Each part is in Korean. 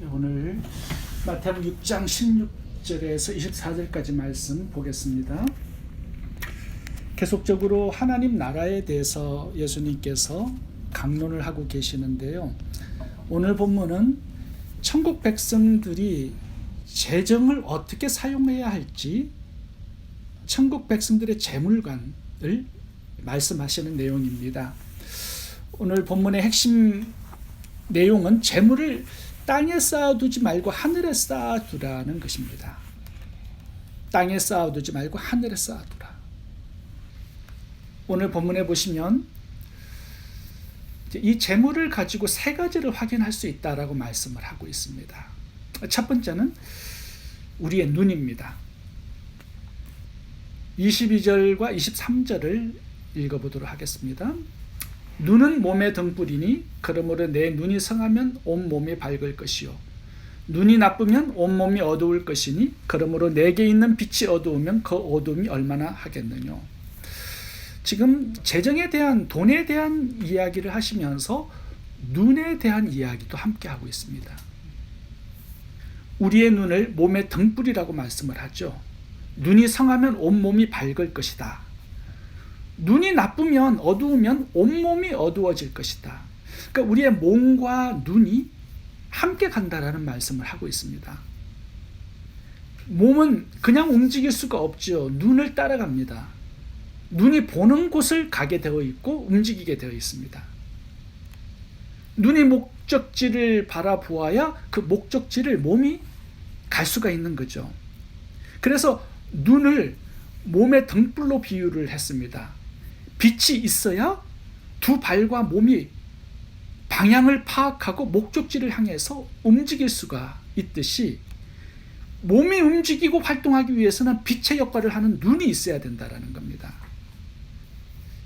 오늘 마태복음 6장 16절에서 24절까지 말씀 보겠습니다. 계속적으로 하나님 나라에 대해서 예수님께서 강론을 하고 계시는데요. 오늘 본문은 천국 백성들이 재정을 어떻게 사용해야 할지, 천국 백성들의 재물관을 말씀하시는 내용입니다. 오늘 본문의 핵심 내용은 재물을 땅에 쌓아두지 말고 하늘에 쌓아두라는 것입니다. 땅에 쌓아두지 말고 하늘에 쌓아두라. 오늘 본문에 보시면 이 재물을 가지고 세 가지를 확인할 수 있다라고 말씀을 하고 있습니다. 첫 번째는 우리의 눈입니다. 22절과 23절을 읽어보도록 하겠습니다. 눈은 몸의 등불이니 그러므로 내 눈이 성하면 온 몸이 밝을 것이요 눈이 나쁘면 온 몸이 어두울 것이니 그러므로 내게 있는 빛이 어두우면 그 어두움이 얼마나 하겠느냐. 지금 재정에 대한, 돈에 대한 이야기를 하시면서 눈에 대한 이야기도 함께 하고 있습니다. 우리의 눈을 몸의 등불이라고 말씀을 하죠. 눈이 성하면 온 몸이 밝을 것이다. 눈이 나쁘면, 어두우면 온몸이 어두워질 것이다. 그러니까 우리의 몸과 눈이 함께 간다라는 말씀을 하고 있습니다. 몸은 그냥 움직일 수가 없죠. 눈을 따라갑니다. 눈이 보는 곳을 가게 되어 있고 움직이게 되어 있습니다. 눈이 목적지를 바라보아야 그 목적지를 몸이 갈 수가 있는 거죠. 그래서 눈을 몸의 등불로 비유를 했습니다. 빛이 있어야 두 발과 몸이 방향을 파악하고 목적지를 향해서 움직일 수가 있듯이 몸이 움직이고 활동하기 위해서는 빛의 역할을 하는 눈이 있어야 된다는 겁니다.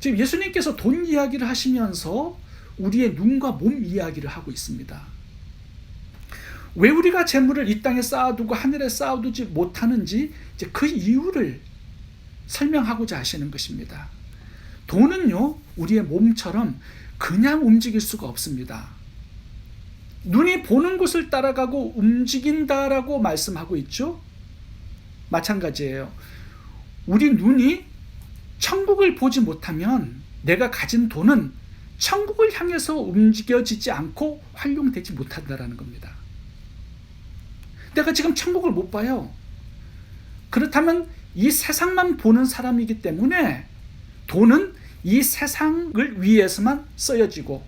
지금 예수님께서 돈 이야기를 하시면서 우리의 눈과 몸 이야기를 하고 있습니다. 왜 우리가 재물을 이 땅에 쌓아두고 하늘에 쌓아두지 못하는지 이제 그 이유를 설명하고자 하시는 것입니다. 돈은요, 우리의 몸처럼 그냥 움직일 수가 없습니다. 눈이 보는 곳을 따라가고 움직인다라고 말씀하고 있죠. 마찬가지예요. 우리 눈이 천국을 보지 못하면 내가 가진 돈은 천국을 향해서 움직여지지 않고 활용되지 못한다라는 겁니다. 내가 지금 천국을 못 봐요. 그렇다면 이 세상만 보는 사람이기 때문에 돈은 이 세상을 위해서만 쓰여지고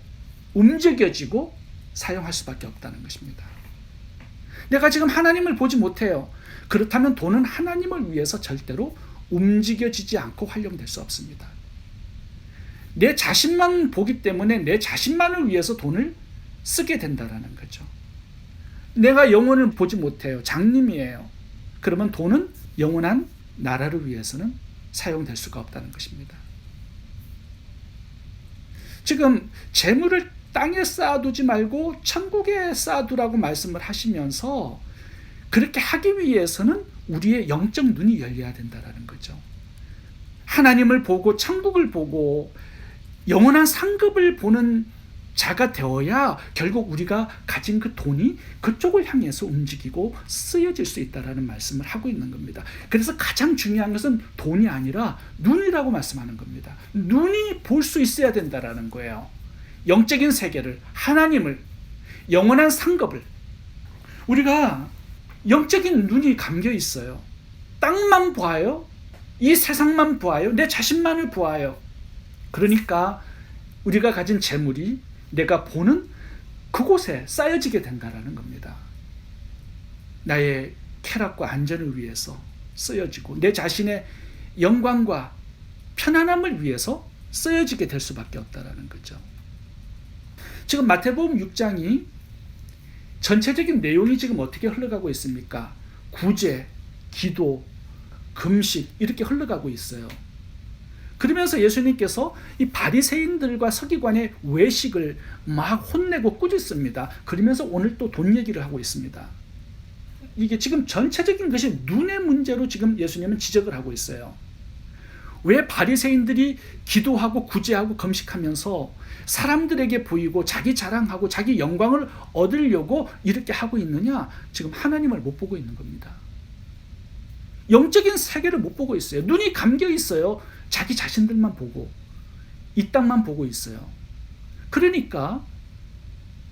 움직여지고 사용할 수밖에 없다는 것입니다. 내가 지금 하나님을 보지 못해요. 그렇다면 돈은 하나님을 위해서 절대로 움직여지지 않고 활용될 수 없습니다. 내 자신만 보기 때문에 내 자신만을 위해서 돈을 쓰게 된다는 거죠. 내가 영혼을 보지 못해요. 장님이에요. 그러면 돈은 영원한 나라를 위해서는 사용될 수가 없다는 것입니다. 지금 재물을 땅에 쌓아두지 말고 천국에 쌓아두라고 말씀을 하시면서 그렇게 하기 위해서는 우리의 영적 눈이 열려야 된다는 거죠. 하나님을 보고 천국을 보고 영원한 상급을 보는 자가 되어야 결국 우리가 가진 그 돈이 그쪽을 향해서 움직이고 쓰여질 수 있다는 말씀을 하고 있는 겁니다. 그래서 가장 중요한 것은 돈이 아니라 눈이라고 말씀하는 겁니다. 눈이 볼 수 있어야 된다는 거예요. 영적인 세계를, 하나님을, 영원한 상급을. 우리가 영적인 눈이 감겨 있어요. 땅만 보아요. 이 세상만 보아요. 내 자신만을 보아요. 그러니까 우리가 가진 재물이 내가 보는 그곳에 쌓여지게 된다는 겁니다. 나의 쾌락과 안전을 위해서 쓰여지고 내 자신의 영광과 편안함을 위해서 쓰여지게 될 수밖에 없다는 거죠. 지금 마태복음 6장이 전체적인 내용이 지금 어떻게 흘러가고 있습니까? 구제, 기도, 금식 이렇게 흘러가고 있어요. 그러면서 예수님께서 이 바리새인들과 서기관의 외식을 막 혼내고 꾸짖습니다. 그러면서 오늘 또 돈 얘기를 하고 있습니다. 이게 지금 전체적인 것이 눈의 문제로 지금 예수님은 지적을 하고 있어요. 왜 바리새인들이 기도하고 구제하고 금식하면서 사람들에게 보이고 자기 자랑하고 자기 영광을 얻으려고 이렇게 하고 있느냐? 지금 하나님을 못 보고 있는 겁니다. 영적인 세계를 못 보고 있어요. 눈이 감겨 있어요. 자기 자신들만 보고 이 땅만 보고 있어요. 그러니까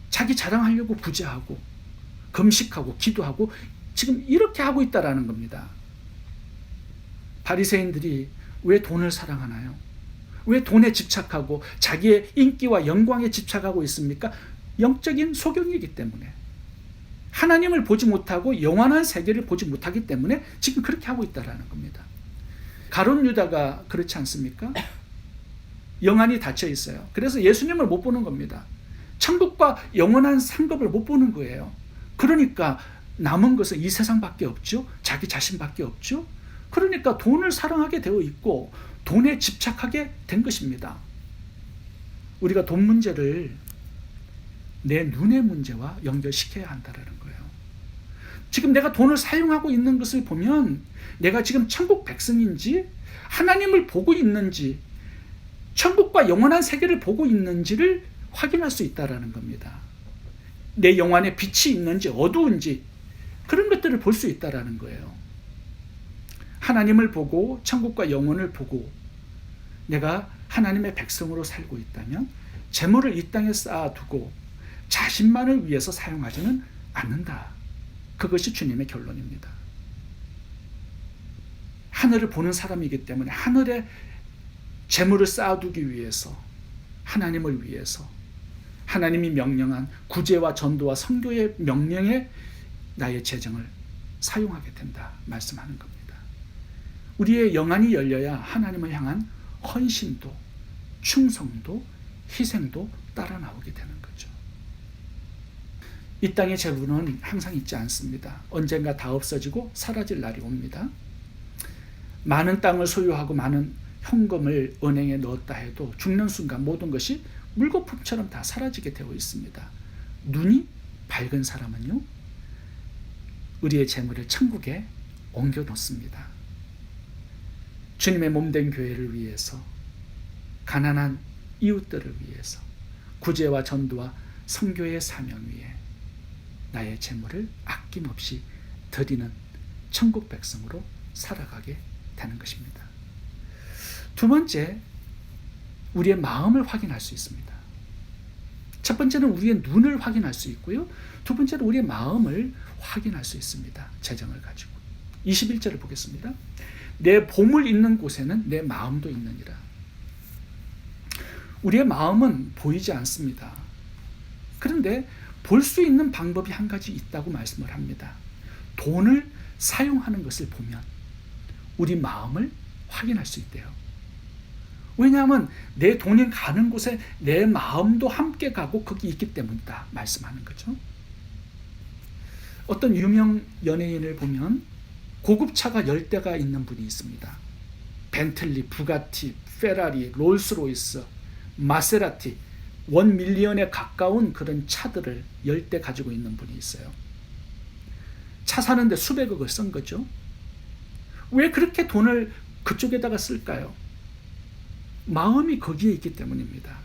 자기 자랑하려고 구제하고 금식하고 기도하고 지금 이렇게 하고 있다라는 겁니다. 바리새인들이 왜 돈을 사랑하나요? 왜 돈에 집착하고 자기의 인기와 영광에 집착하고 있습니까? 영적인 소경이기 때문에, 하나님을 보지 못하고 영원한 세계를 보지 못하기 때문에 지금 그렇게 하고 있다라는 겁니다. 가룟 유다가 그렇지 않습니까? 영안이 닫혀 있어요. 그래서 예수님을 못 보는 겁니다. 천국과 영원한 상급을 못 보는 거예요. 그러니까 남은 것은 이 세상밖에 없죠. 자기 자신밖에 없죠. 그러니까 돈을 사랑하게 되어 있고 돈에 집착하게 된 것입니다. 우리가 돈 문제를 내 눈의 문제와 연결시켜야 한다는 거예요. 지금 내가 돈을 사용하고 있는 것을 보면 내가 지금 천국 백성인지 하나님을 보고 있는지 천국과 영원한 세계를 보고 있는지를 확인할 수 있다는 겁니다. 내 영 안에 빛이 있는지 어두운지 그런 것들을 볼 수 있다는 거예요. 하나님을 보고 천국과 영혼을 보고 내가 하나님의 백성으로 살고 있다면 재물을 이 땅에 쌓아두고 자신만을 위해서 사용하지는 않는다. 그것이 주님의 결론입니다. 하늘을 보는 사람이기 때문에 하늘에 재물을 쌓아두기 위해서, 하나님을 위해서 하나님이 명령한 구제와 전도와 선교의 명령에 나의 재정을 사용하게 된다 말씀하는 겁니다. 우리의 영안이 열려야 하나님을 향한 헌신도, 충성도, 희생도 따라 나오게 되는 거죠. 이 땅의 재물은 항상 있지 않습니다. 언젠가 다 없어지고 사라질 날이 옵니다. 많은 땅을 소유하고 많은 현금을 은행에 넣었다 해도 죽는 순간 모든 것이 물거품처럼 다 사라지게 되어 있습니다. 눈이 밝은 사람은요, 우리의 재물을 천국에 옮겨 놓습니다. 주님의 몸된 교회를 위해서, 가난한 이웃들을 위해서, 구제와 전도와 선교의 사명 위에 나의 재물을 아낌없이 드리는 천국 백성으로 살아가게 되는 것입니다. 두 번째, 우리의 마음을 확인할 수 있습니다. 첫 번째는 우리의 눈을 확인할 수 있고요. 두 번째는 우리의 마음을 확인할 수 있습니다. 재정을 가지고. 21절을 보겠습니다. 내 보물 있는 곳에는 내 마음도 있느니라. 우리의 마음은 보이지 않습니다. 그런데 볼 수 있는 방법이 한 가지 있다고 말씀을 합니다. 돈을 사용하는 것을 보면 우리 마음을 확인할 수 있대요. 왜냐하면 내 돈이 가는 곳에 내 마음도 함께 가고 거기 있기 때문이다 말씀하는 거죠. 어떤 유명 연예인을 보면 고급차가 10대가 있는 분이 있습니다. 벤틀리, 부가티, 페라리, 롤스로이스, 마세라티, 1밀리언에 가까운 그런 차들을 10대 가지고 있는 분이 있어요. 차 사는데 수백억을 쓴 거죠. 왜 그렇게 돈을 그쪽에다가 쓸까요? 마음이 거기에 있기 때문입니다.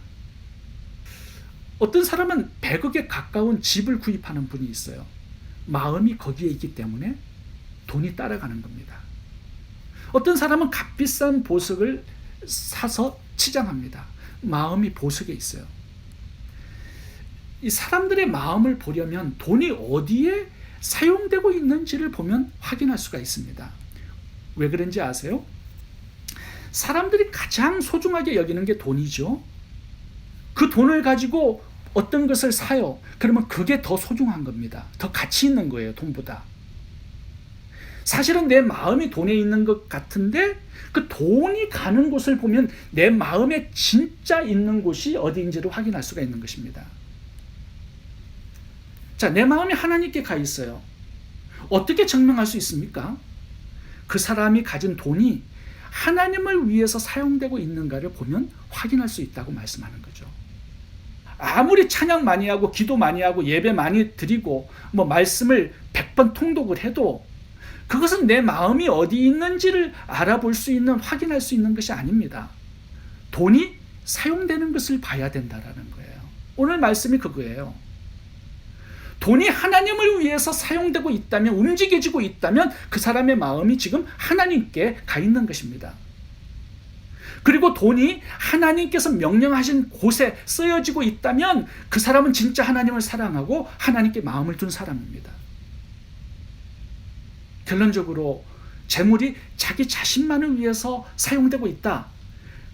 어떤 사람은 100억에 가까운 집을 구입하는 분이 있어요. 마음이 거기에 있기 때문에 돈이 따라가는 겁니다. 어떤 사람은 값비싼 보석을 사서 치장합니다. 마음이 보석에 있어요. 이 사람들의 마음을 보려면 돈이 어디에 사용되고 있는지를 보면 확인할 수가 있습니다. 왜 그런지 아세요? 사람들이 가장 소중하게 여기는 게 돈이죠. 그 돈을 가지고 어떤 것을 사요. 그러면 그게 더 소중한 겁니다. 더 가치 있는 거예요, 돈보다. 사실은 내 마음이 돈에 있는 것 같은데 그 돈이 가는 곳을 보면 내 마음에 진짜 있는 곳이 어디인지를 확인할 수가 있는 것입니다. 자, 내 마음이 하나님께 가 있어요. 어떻게 증명할 수 있습니까? 그 사람이 가진 돈이 하나님을 위해서 사용되고 있는가를 보면 확인할 수 있다고 말씀하는 거죠. 아무리 찬양 많이 하고 기도 많이 하고 예배 많이 드리고 말씀을 100번 통독을 해도 그것은 내 마음이 어디 있는지를 알아볼 수 있는, 확인할 수 있는 것이 아닙니다. 돈이 사용되는 것을 봐야 된다라는 거예요. 오늘 말씀이 그거예요. 돈이 하나님을 위해서 사용되고 있다면, 움직여지고 있다면 그 사람의 마음이 지금 하나님께 가 있는 것입니다. 그리고 돈이 하나님께서 명령하신 곳에 쓰여지고 있다면 그 사람은 진짜 하나님을 사랑하고 하나님께 마음을 둔 사람입니다. 결론적으로 재물이 자기 자신만을 위해서 사용되고 있다.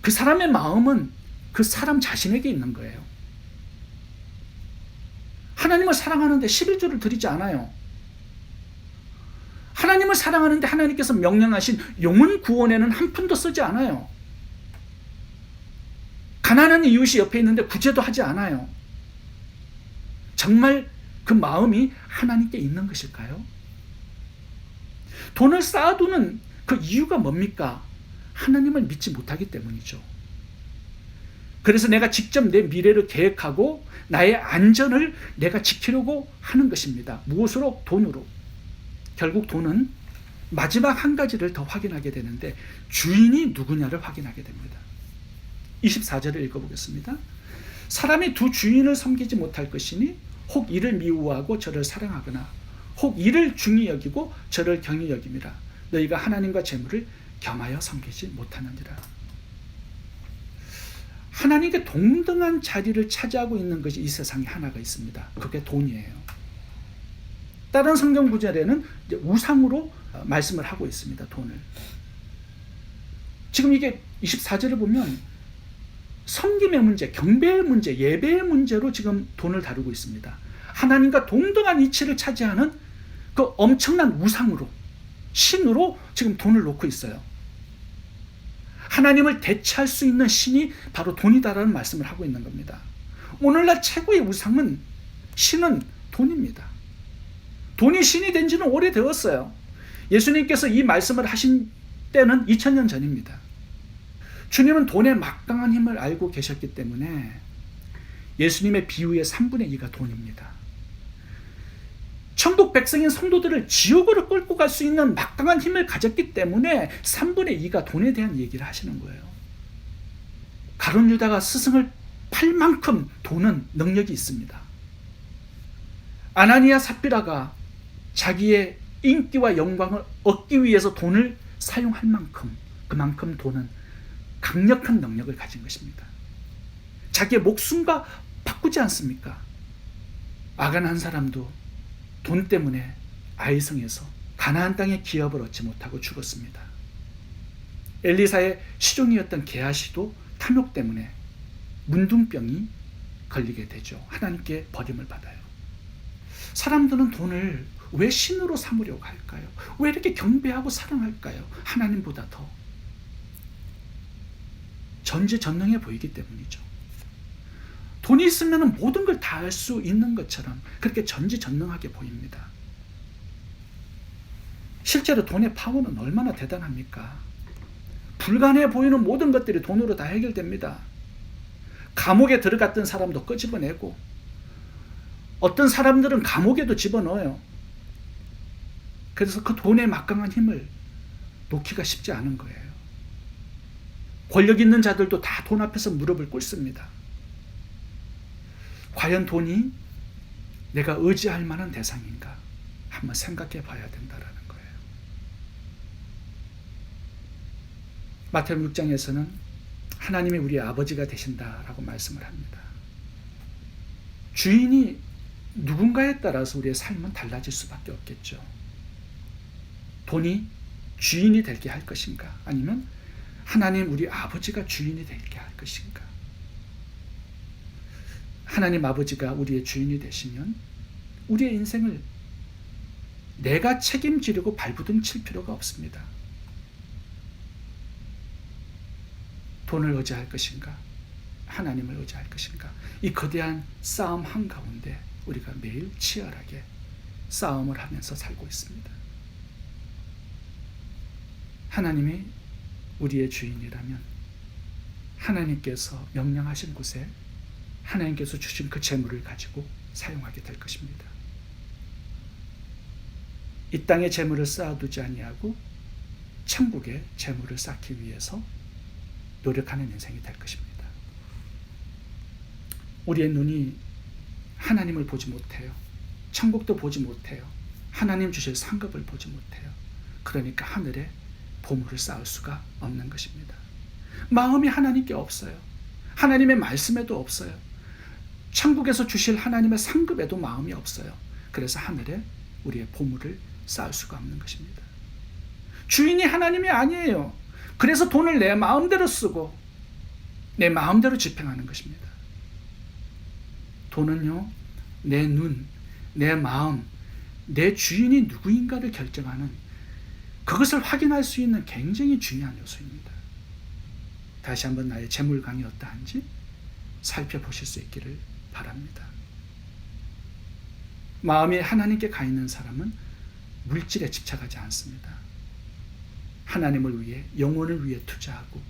그 사람의 마음은 그 사람 자신에게 있는 거예요. 하나님을 사랑하는데 11조를 드리지 않아요. 하나님을 사랑하는데 하나님께서 명령하신 영혼 구원에는 한 푼도 쓰지 않아요. 가난한 이웃이 옆에 있는데 구제도 하지 않아요. 정말 그 마음이 하나님께 있는 것일까요? 돈을 쌓아두는 그 이유가 뭡니까? 하나님을 믿지 못하기 때문이죠. 그래서 내가 직접 내 미래를 계획하고 나의 안전을 내가 지키려고 하는 것입니다. 무엇으로? 돈으로. 결국 돈은 마지막 한 가지를 더 확인하게 되는데 주인이 누구냐를 확인하게 됩니다. 24절을 읽어보겠습니다. 사람이 두 주인을 섬기지 못할 것이니 혹 이를 미워하고 저를 사랑하거나 혹 이를 중히 여기고 저를 경히 여김이라. 너희가 하나님과 재물을 겸하여 섬기지 못하느니라. 하나님께 동등한 자리를 차지하고 있는 것이 이 세상에 하나가 있습니다. 그게 돈이에요. 다른 성경 구절에는 이제 우상으로 말씀을 하고 있습니다. 돈을. 지금 이게 24절을 보면 섬김의 문제, 경배의 문제, 예배의 문제로 지금 돈을 다루고 있습니다. 하나님과 동등한 위치를 차지하는 그 엄청난 우상으로, 신으로 지금 돈을 놓고 있어요. 하나님을 대체할 수 있는 신이 바로 돈이다라는 말씀을 하고 있는 겁니다. 오늘날 최고의 우상은, 신은 돈입니다. 돈이 신이 된 지는 오래되었어요. 예수님께서 이 말씀을 하신 때는 2000년 전입니다. 주님은 돈의 막강한 힘을 알고 계셨기 때문에 예수님의 비유의 3분의 2가 돈입니다. 천국 백성인 성도들을 지옥으로 끌고 갈 수 있는 막강한 힘을 가졌기 때문에 3분의 2가 돈에 대한 얘기를 하시는 거예요. 가룟 유다가 스승을 팔 만큼 돈은 능력이 있습니다. 아나니아 삽비라가 자기의 인기와 영광을 얻기 위해서 돈을 사용할 만큼, 그만큼 돈은 강력한 능력을 가진 것입니다. 자기의 목숨과 바꾸지 않습니까? 아간 한 사람도 돈 때문에 아이성에서 가나안 땅의 기업을 얻지 못하고 죽었습니다. 엘리사의 시종이었던 게하시도 탐욕 때문에 문둥병이 걸리게 되죠. 하나님께 버림을 받아요. 사람들은 돈을 왜 신으로 삼으려고 할까요? 왜 이렇게 경배하고 사랑할까요? 하나님보다 더. 전지전능해 보이기 때문이죠. 돈이 있으면 모든 걸 다 할 수 있는 것처럼 그렇게 전지전능하게 보입니다. 실제로 돈의 파워는 얼마나 대단합니까? 불가능해 보이는 모든 것들이 돈으로 다 해결됩니다. 감옥에 들어갔던 사람도 끄집어내고, 어떤 사람들은 감옥에도 집어넣어요. 그래서 그 돈의 막강한 힘을 놓기가 쉽지 않은 거예요. 권력 있는 자들도 다 돈 앞에서 무릎을 꿇습니다. 과연 돈이 내가 의지할 만한 대상인가? 한번 생각해 봐야 된다라는 거예요. 마태복음 6장에서는 하나님이 우리의 아버지가 되신다라고 말씀을 합니다. 주인이 누군가에 따라서 우리의 삶은 달라질 수밖에 없겠죠. 돈이 주인이 되게 할 것인가? 아니면 하나님 우리 아버지가 주인이 되게 할 것인가? 하나님 아버지가 우리의 주인이 되시면 우리의 인생을 내가 책임지려고 발부둥 칠 필요가 없습니다. 돈을 의지할 것인가? 하나님을 의지할 것인가? 이 거대한 싸움 한가운데 우리가 매일 치열하게 싸움을 하면서 살고 있습니다. 하나님이 우리의 주인이라면 하나님께서 명령하신 곳에 하나님께서 주신 그 재물을 가지고 사용하게 될 것입니다. 이 땅에 재물을 쌓아두지 아니하고 천국에 재물을 쌓기 위해서 노력하는 인생이 될 것입니다. 우리의 눈이 하나님을 보지 못해요. 천국도 보지 못해요. 하나님 주실 상급을 보지 못해요. 그러니까 하늘에 보물을 쌓을 수가 없는 것입니다. 마음이 하나님께 없어요. 하나님의 말씀에도 없어요. 천국에서 주실 하나님의 상급에도 마음이 없어요. 그래서 하늘에 우리의 보물을 쌓을 수가 없는 것입니다. 주인이 하나님이 아니에요. 그래서 돈을 내 마음대로 쓰고 내 마음대로 집행하는 것입니다. 돈은요, 내 눈, 내 마음, 내 주인이 누구인가를 결정하는, 그것을 확인할 수 있는 굉장히 중요한 요소입니다. 다시 한번 나의 재물강이 어떠한지 살펴보실 수 있기를 바랍니다. 마음이 하나님께 가 있는 사람은 물질에 집착하지 않습니다. 하나님을 위해, 영혼을 위해 투자하고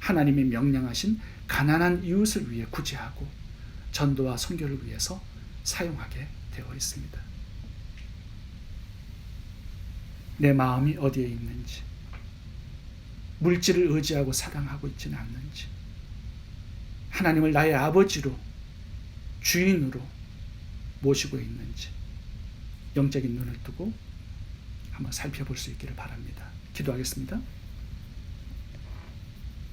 하나님이 명령하신 가난한 이웃을 위해 구제하고 전도와 선교를 위해서 사용하게 되어 있습니다. 내 마음이 어디에 있는지, 물질을 의지하고 사랑하고 있지는 않는지, 하나님을 나의 아버지로, 주인으로 모시고 있는지 영적인 눈을 뜨고 한번 살펴볼 수 있기를 바랍니다. 기도하겠습니다.